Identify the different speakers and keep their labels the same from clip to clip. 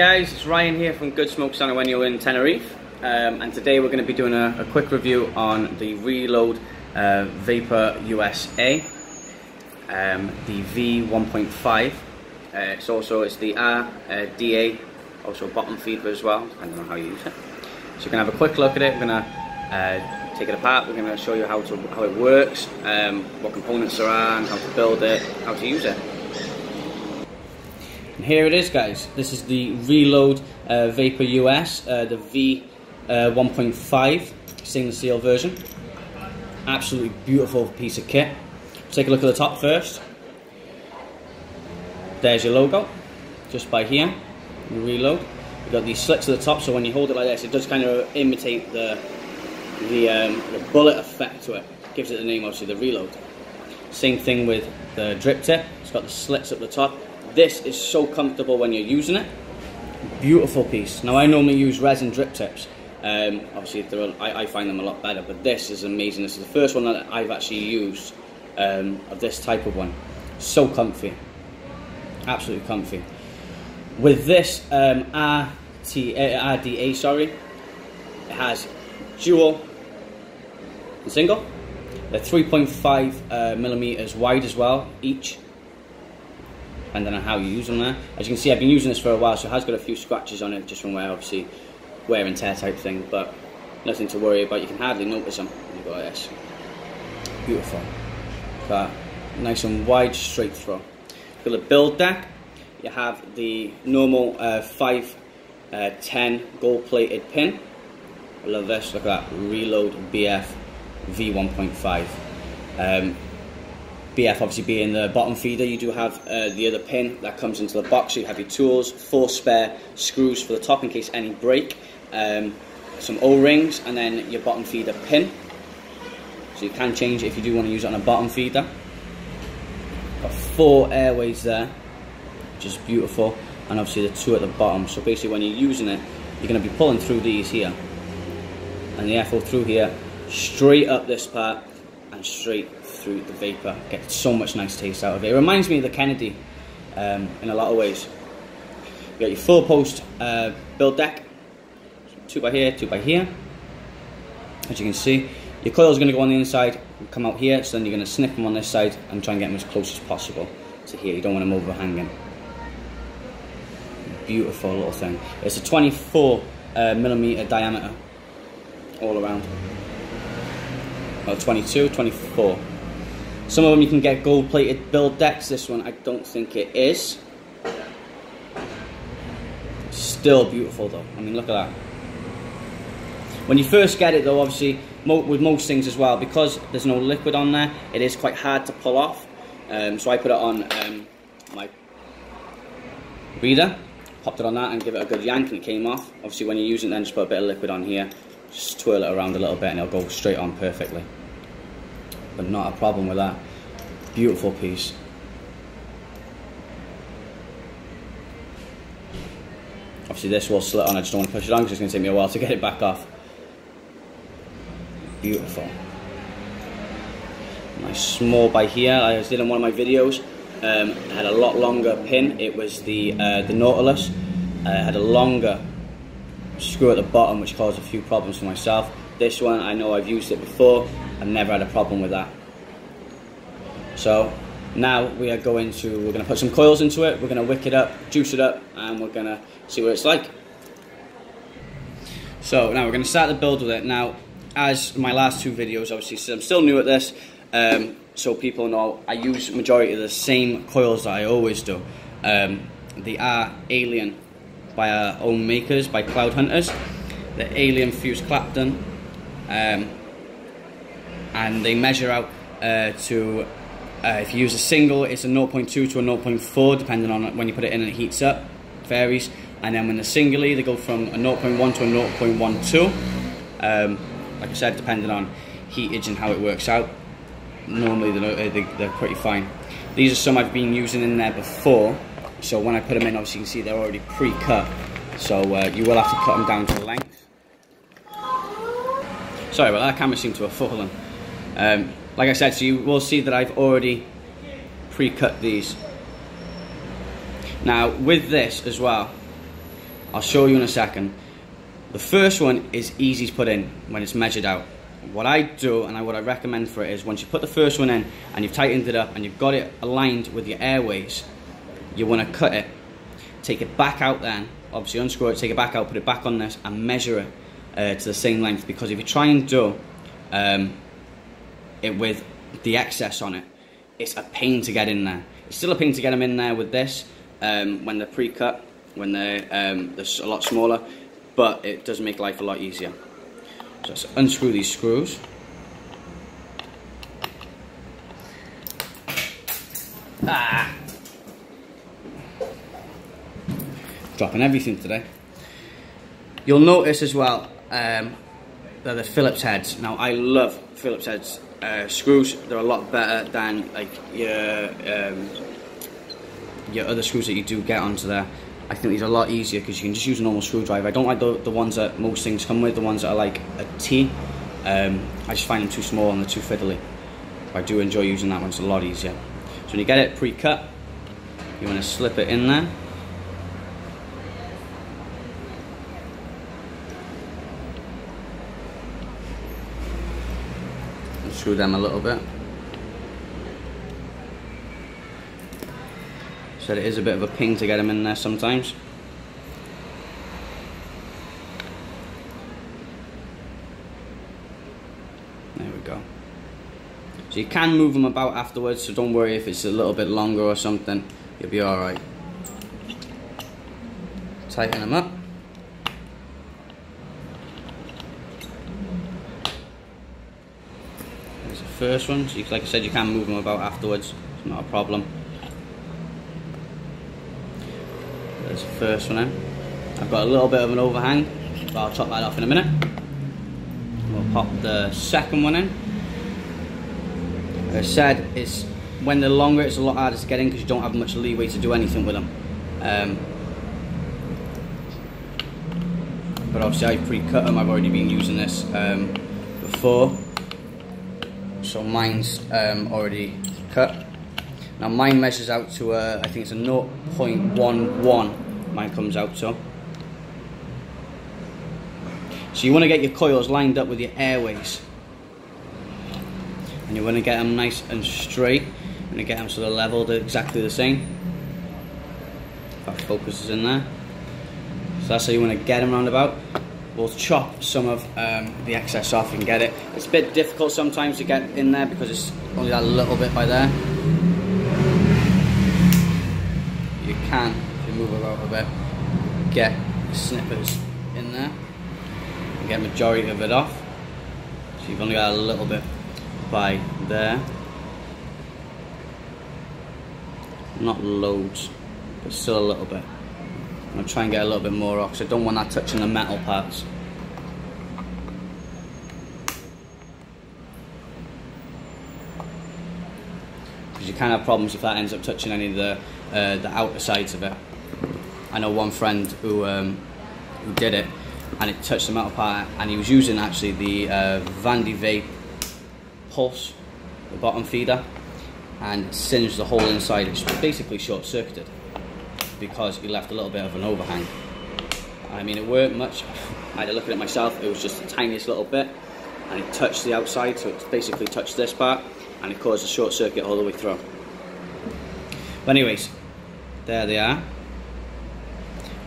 Speaker 1: Guys, it's Ryan here from Goodsmoke when you're in Tenerife, and today we're going to be doing a quick review on the Reload Vapor USA, the V1.5. It's the RDA, also bottom feeder as well, depending on how you use it. So you can have a quick look at it. We're going to take it apart. We're going to show you how it works, what components there are, and how to build it, how to use it. And here it is, guys. This is the Reload Vapor US, the V1.5 stainless steel version. Absolutely beautiful piece of kit. Take a look at the top first. There's your logo, just by here. Reload. You've got these slits at the top, so when you hold it like this, it does kind of imitate the bullet effect to it. Gives it the name, obviously, the Reload. Same thing with the drip tip. It's got the slits at the top. This is so comfortable when you're using it. Beautiful piece. Now I normally use resin drip tips. Obviously I find them a lot better, but this is amazing. This is the first one that I've actually used of this type of one. So comfy. Absolutely comfy. With this RDA, it has dual and single. They're 3.5 millimeters wide as well, each. Depending on how you use them there. As you can see, I've been using this for a while, so it has got a few scratches on it, just from obviously wear and tear type thing, but nothing to worry about. You can hardly notice them when you go like this. Beautiful. Got nice and wide straight throw. For the build deck, you have the normal 510 gold plated pin. I love this. Look at that. Reload BF V1.5. BF obviously being the bottom feeder. You do have the other pin that comes into the box, so you have your tools, 4 spare screws for the top in case any break, some O-rings, and then your bottom feeder pin. So you can change it if you do want to use it on a bottom feeder. Got 4 airways there, which is beautiful, and obviously the 2 at the bottom. So basically when you're using it, you're going to be pulling through these here, and the airflow through here, straight up this part, and straight through the vapor. Get so much nice taste out of it. It reminds me of the Kennedy in a lot of ways. You got your 4-post build deck, 2 by here, 2 by here. As you can see, your coil is going to go on the inside and come out here, so then you're going to snip them on this side and try and get them as close as possible to here. You don't want them overhanging. Beautiful little thing. It's a 24 millimeter diameter all around. Well, 22, 24. Some of them you can get gold plated build decks. This one I don't think it is. Still beautiful though. I mean, look at that. When you first get it though, obviously with most things as well, because there's no liquid on there, it is quite hard to pull off. So I put it on my reader, popped it on that and give it a good yank, and it came off. Obviously when you're using it, then just put a bit of liquid on here, just twirl it around a little bit and it'll go straight on perfectly. But not a problem with that. Beautiful piece. Obviously this will slit on, I just don't want to push it on because it's going to take me a while to get it back off. Beautiful. Nice small by here. I did in one of my videos. It had a lot longer pin. It was the Nautilus. It had a longer screw at the bottom, which caused a few problems for myself. This one, I know I've used it before. I've never had a problem with that. So now we're going to put some coils into it. We're going to wick it up, juice it up, and we're going to see what it's like. So now we're going to start the build with it. Now, as my last 2 videos, obviously, so I'm still new at this, so people know I use majority of the same coils that I always do. They are Alien by our own makers, by Cloud Hunters. The Alien Fuse Clapton. And they measure out to, if you use a single, it's a 0.2 to a 0.4, depending on when you put it in and it heats up, varies. And then when they're singly, they go from a 0.1 to a 0.12. Like I said, depending on heatage and how it works out. Normally they're pretty fine. These are some I've been using in there before, so when I put them in, obviously you can see they're already pre-cut. So you will have to cut them down to length. Sorry about that, camera seemed to have fallen. Like I said, so you will see that I've already pre-cut these. Now with this as well, I'll show you in a second. The first one is easy to put in when it's measured out. What I do and what I recommend for it is once you put the first one in and you've tightened it up and you've got it aligned with your airways, you want to cut it, take it back out then, obviously unscrew it, take it back out, put it back on this and measure it to the same length, because if you try and do it with the excess on it, it's a pain to get in there. It's still a pain to get them in there with this when they're pre-cut, when they're a lot smaller, but it does make life a lot easier. So let's unscrew these screws. Dropping everything today. You'll notice as well that the Phillips heads. Now I love Phillips heads screws. They're a lot better than like your other screws that you do get onto there. I think these are a lot easier because you can just use a normal screwdriver. I don't like the ones that most things come with, the ones that are like a T. I just find them too small and they're too fiddly. I do enjoy using that one, it's a lot easier. So when you get it pre-cut, you want to slip it in there. And screw them a little bit. So it is a bit of a pain to get them in there sometimes. There we go. So you can move them about afterwards, so don't worry if it's a little bit longer or something, you'll be alright. Tighten them up. There's the first one, so like I said, you can move them about afterwards, it's not a problem. There's the first one in. I've got a little bit of an overhang, but I'll chop that off in a minute. We'll pop the second one in. Like I said, when they're longer, it's a lot harder to get in because you don't have much leeway to do anything with them. But obviously I pre-cut them, I've already been using this before. So mine's already cut. Now mine measures out to I think it's a 0.11 mine comes out to. So you want to get your coils lined up with your airways. And you want to get them nice and straight. You want to get them so they're level, they're exactly the same. If that focuses in there. So that's how you want to get them round about. We'll chop some of the excess off and get it. It's a bit difficult sometimes to get in there because it's only that little bit by there. You can, if you move about a bit, get the snippers in there and get majority of it off. So you've only got a little bit by there. Not loads, but still a little bit. I'm going to try and get a little bit more off because I don't want that touching the metal parts. Because you can have problems if that ends up touching any of the outer sides of it. I know one friend who did it and it touched the metal part, and he was using actually the Vandy Vape Pulse, the bottom feeder, and it singed the whole inside. It's basically short-circuited because he left a little bit of an overhang. I mean, it weren't much. I had to look at it myself. It was just the tiniest little bit, and it touched the outside, so it basically touched this part, and it caused a short circuit all the way through. But anyways, there they are.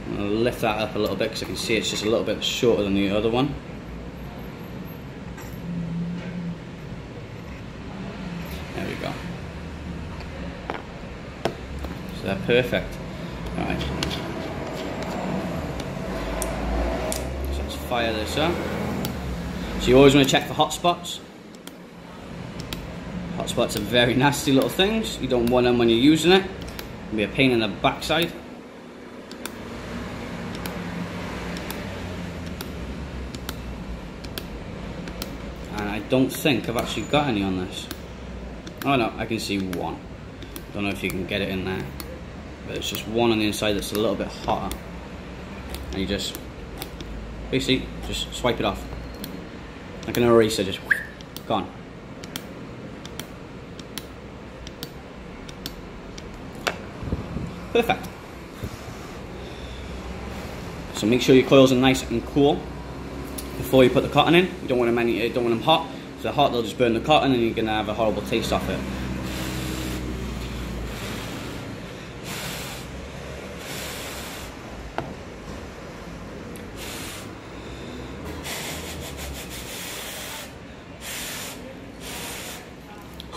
Speaker 1: I'm going to lift that up a little bit because I can see it's just a little bit shorter than the other one. There we go. So they're perfect. Alright. So let's fire this up. So you always want to check for hot spots. Hot spots are very nasty little things. You don't want them when you're using it. It'll be a pain in the backside. And I don't think I've actually got any on this. Oh no, I can see one. Don't know if you can get it in there. But it's just one on the inside that's a little bit hotter. And you just, basically, just swipe it off. Like an eraser, just gone. Perfect. So make sure your coils are nice and cool before you put the cotton in. You don't want them hot. If they're hot, they'll just burn the cotton and you're going to have a horrible taste off it.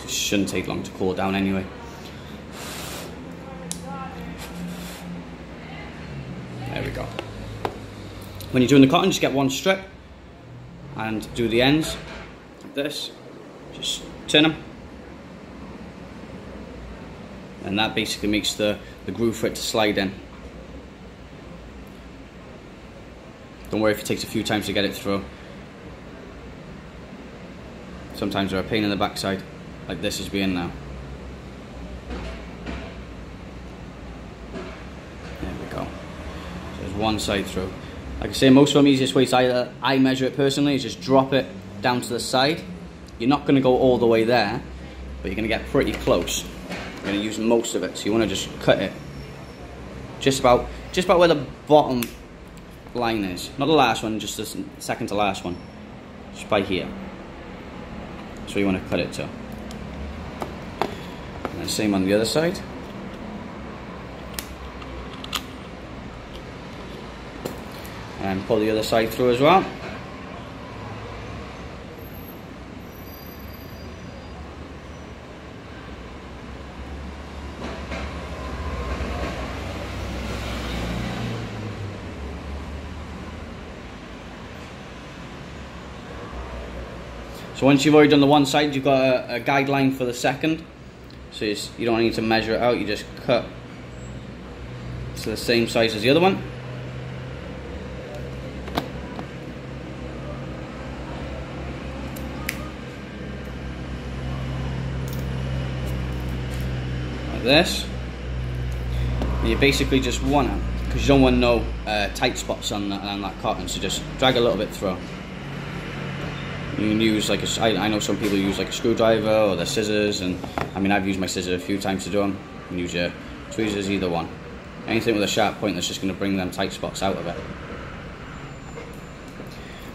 Speaker 1: It shouldn't take long to cool down anyway. There we go. When you're doing the cotton, just get one strip and do the ends like this. Just turn them. And that basically makes the groove for it to slide in. Don't worry if it takes a few times to get it through. Sometimes they're a pain in the backside, like this is being now. There we go. So there's one side through. Like I say, most of them, easiest way to I measure it personally is just drop it down to the side. You're not going to go all the way there, but you're going to get pretty close. You're going to use most of it, so you want to just cut it just about where the bottom line is. Not the last one, just the second to last one. Just by here. That's where you want to cut it to. And then same on the other side. And pull the other side through as well. So once you've already done the one side, you've got a guideline for the second. So you don't need to measure it out, you just cut to the same size as the other one. This, and you basically just want to, because you don't want no tight spots on that cotton, so just drag a little bit through. You can use like I know some people use like a screwdriver or their scissors, and I mean I've used my scissors a few times to do them. You can use your tweezers, either one. Anything with a sharp point that's just going to bring them tight spots out of it.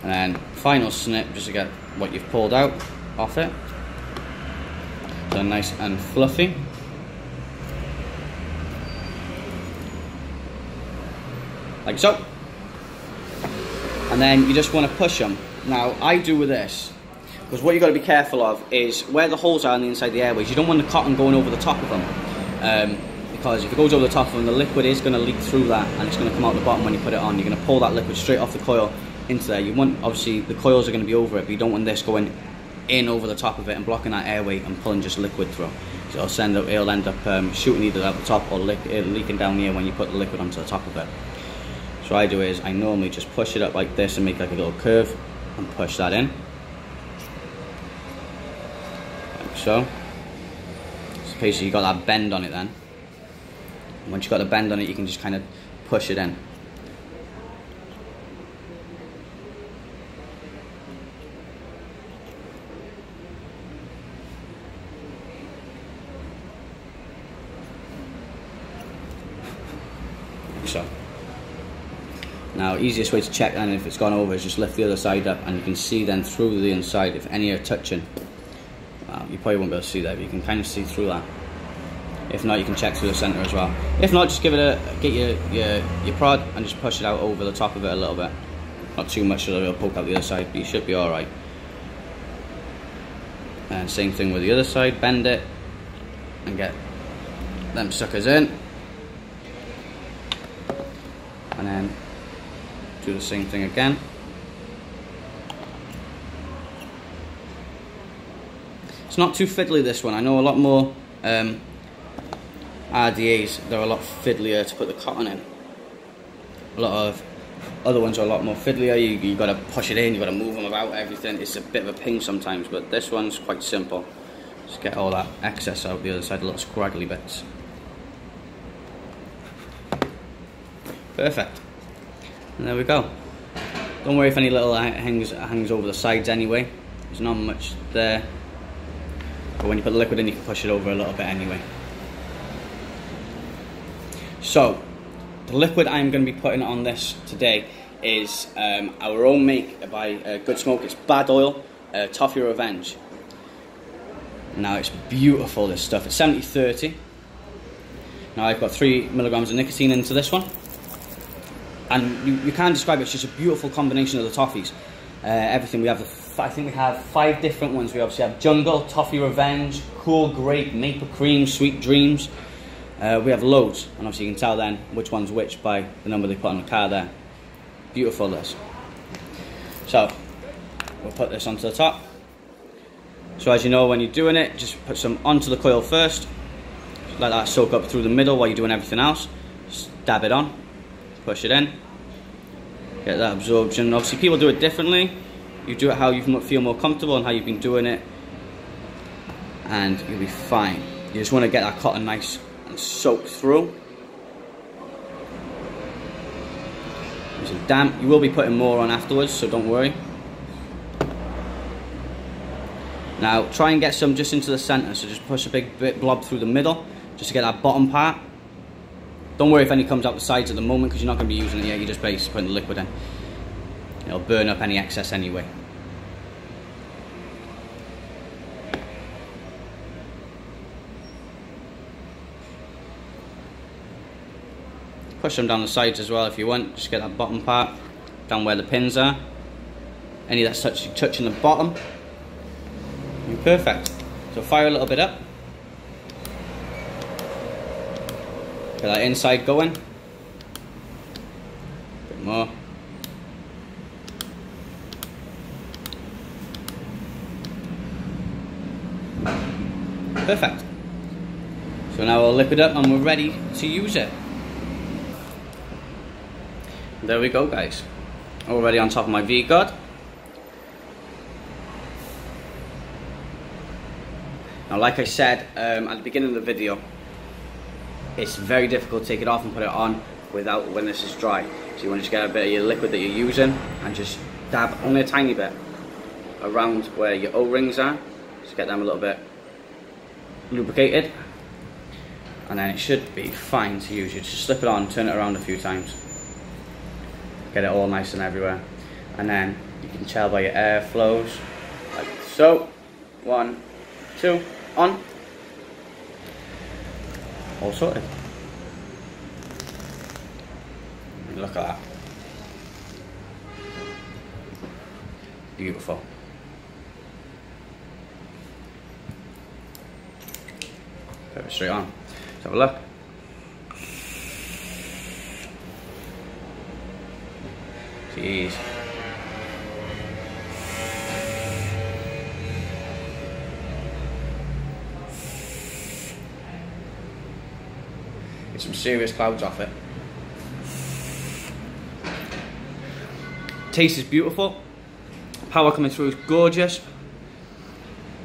Speaker 1: And then final snip just to get what you've pulled out off it. So nice and fluffy. Like so. And then you just want to push them. Now I do with this, because what you've got to be careful of is where the holes are on the inside of the airways. You don't want the cotton going over the top of them, because if it goes over the top of them, the liquid is going to leak through that and it's going to come out the bottom when you put it on. You're going to pull that liquid straight off the coil into there. You want, obviously the coils are going to be over it, but you don't want this going in over the top of it and blocking that airway and pulling just liquid through. So it'll end up shooting either out the top or leaking down here when you put the liquid onto the top of it. So what I do is I normally just push it up like this and make like a little curve and push that in, like so. So basically you got that bend on it then. And once you've got the bend on it, you can just kind of push it in. Like so. Now, easiest way to check then if it's gone over is just lift the other side up, and you can see then through the inside if any are touching. You probably won't be able to see that, but you can kind of see through that. If not, you can check through the center as well. If not, just get your prod and just push it out over the top of it a little bit. Not too much so that it'll poke out the other side, but you should be alright. And same thing with the other side, bend it and get them suckers in. And then do the same thing again. It's not too fiddly, this one. I know a lot more RDAs, they're a lot fiddlier to put the cotton in. A lot of other ones are a lot more fiddlier. You got to push it in, you got to move them about, everything. It's a bit of a pain sometimes, but this one's quite simple. Just get all that excess out the other side, the little scraggly bits. Perfect. And there we go. Don't worry if any little hangs over the sides anyway. There's not much there. But when you put the liquid in, you can push it over a little bit anyway. So, The liquid I'm going to be putting on this today is our own make by Goodsmoke. It's Bad Oil, Toffee Revenge. Now it's beautiful, this stuff. It's 70/30. Now I've got 3 milligrams of nicotine into this one. And you can't describe it, it's just a beautiful combination of the toffees. Everything, we have, I think we have 5 different ones. We obviously have Jungle, Toffee Revenge, Cool Grape, Maple Cream, Sweet Dreams. We have loads, and obviously you can tell then which one's which by the number they put on the car there. Beautiful this. So, we'll put this onto the top. So as you know, when you're doing it, just put some onto the coil first. Just let that soak up through the middle while you're doing everything else. Just dab it on, push it in, get that absorption. Obviously people do it differently. You do it how you feel more comfortable and how you've been doing it, and you'll be fine. You just want to get that cotton nice and soaked through. There's a damp. You will be putting more on afterwards, so don't worry. Now try and get some just into the center, so just push a big blob through the middle, just to get that bottom part. Don't worry if any comes out the sides at the moment, because you're not going to be using it yet. You're just basically putting the liquid in. It'll burn up any excess anyway. Push them down the sides as well if you want. Just get that bottom part down where the pins are. Any that's touching the bottom. You're perfect. So fire a little bit up. Get that inside going. A bit more. Perfect. So now we'll liquid up and we're ready to use it. There we go, guys. Already on top of my V-guard. Now, like I said at the beginning of the video, it's very difficult to take it off and put it on when this is dry. So you want to just get a bit of your liquid that you're using and just dab only a tiny bit around where your O-rings are. Just get them a little bit lubricated, and then it should be fine to use. You just slip it on, turn it around a few times, get it all nice and everywhere, and then you can tell by your air flows like so. 1, 2, on. All sorted. Look at that. Beautiful. Put it straight on. Let's have a look. Jeez. Get some serious clouds off it. Taste is beautiful. Power coming through is gorgeous.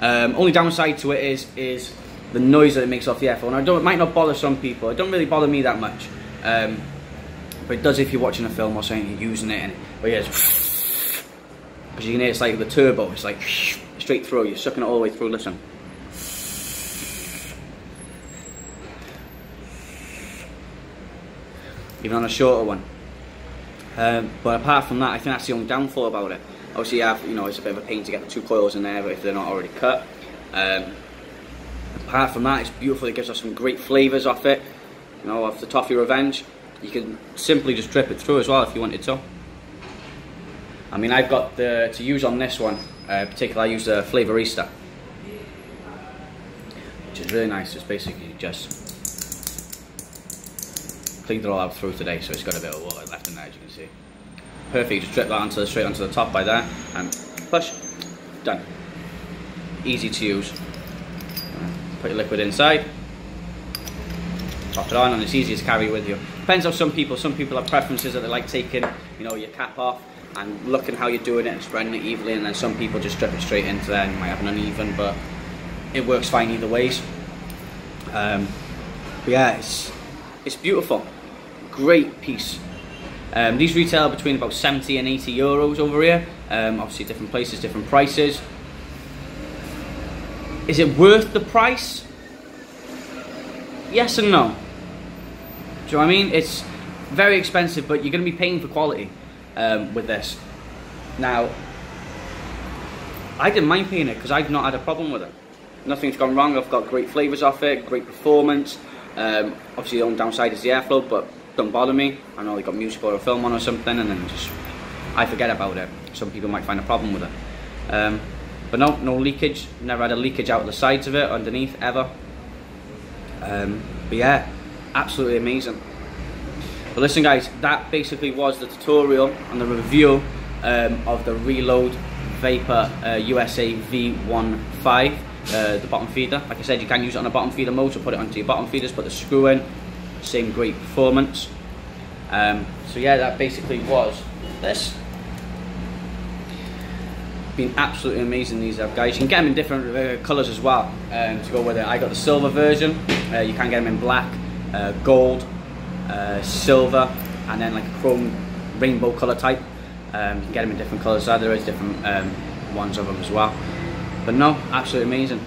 Speaker 1: Only downside to it is the noise that it makes off the air. It might not bother some people. It don't really bother me that much. But it does if you're watching a film or something, you're using it, but yeah, because you can hear it's like the turbo. It's like straight through. You're sucking it all the way through. Listen. Even on a shorter one. But apart from that, I think that's the only downfall about it. Obviously, it's a bit of a pain to get the 2 coils in there, but if they're not already cut. Apart from that, it's beautiful. It gives us some great flavours off it. Off the Toffee Revenge. You can simply just drip it through as well if you wanted to. I mean, I've got to use on this one, particularly I use the Flavorista, which is really nice. It's basically just cleaned it all out through today, so it's got a bit of water left in there, as you can see. Perfect. Just drip that straight onto the top by there, and push. Done. Easy to use. Put your liquid inside. Pop it on, and it's easy to carry with you. Depends on some people. Some people have preferences that they like taking, your cap off and looking how you're doing it and spreading it evenly, and then some people just drip it straight into there and you might have an uneven, but it works fine either ways. But yeah, it's beautiful. Great piece. These retail between about 70 and 80 euros over here. Obviously different places, different prices. Is it worth the price? Yes and no. Do you know what I mean? It's very expensive, but you're going to be paying for quality with this. Now, I didn't mind paying it because I've not had a problem with it. Nothing's gone wrong. I've got great flavours off it, great performance. Obviously the only downside is the airflow, but don't bother me. I know they got music or a film on or something, and then just I forget about it. Some people might find a problem with it. But no leakage. Never had a leakage out the sides of it, underneath, ever. But yeah, absolutely amazing. But listen guys, that basically was the tutorial and the review of the Reload Vapor USA V15, the bottom feeder. Like I said, you can use it on a bottom feeder mode, so put it onto your bottom feeders, put the screw in, same great performance. So yeah, that basically was this. Been absolutely amazing, these guys. You can get them in different colours as well to go with it. I got the silver version. You can get them in black, gold, silver, and then like a chrome rainbow colour type. You can get them in different colours. So there is different ones of them as well. But no, absolutely amazing.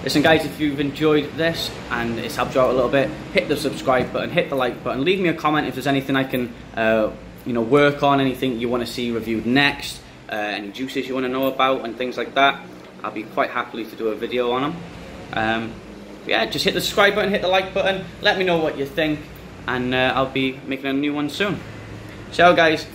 Speaker 1: Listen guys, if you've enjoyed this and it's helped you out a little bit, hit the subscribe button, hit the like button, leave me a comment if there's anything I can work on, anything you want to see reviewed next, any juices you want to know about and things like that. I'll be quite happily to do a video on them. Yeah, just hit the subscribe button, hit the like button, let me know what you think, and I'll be making a new one soon. Ciao guys.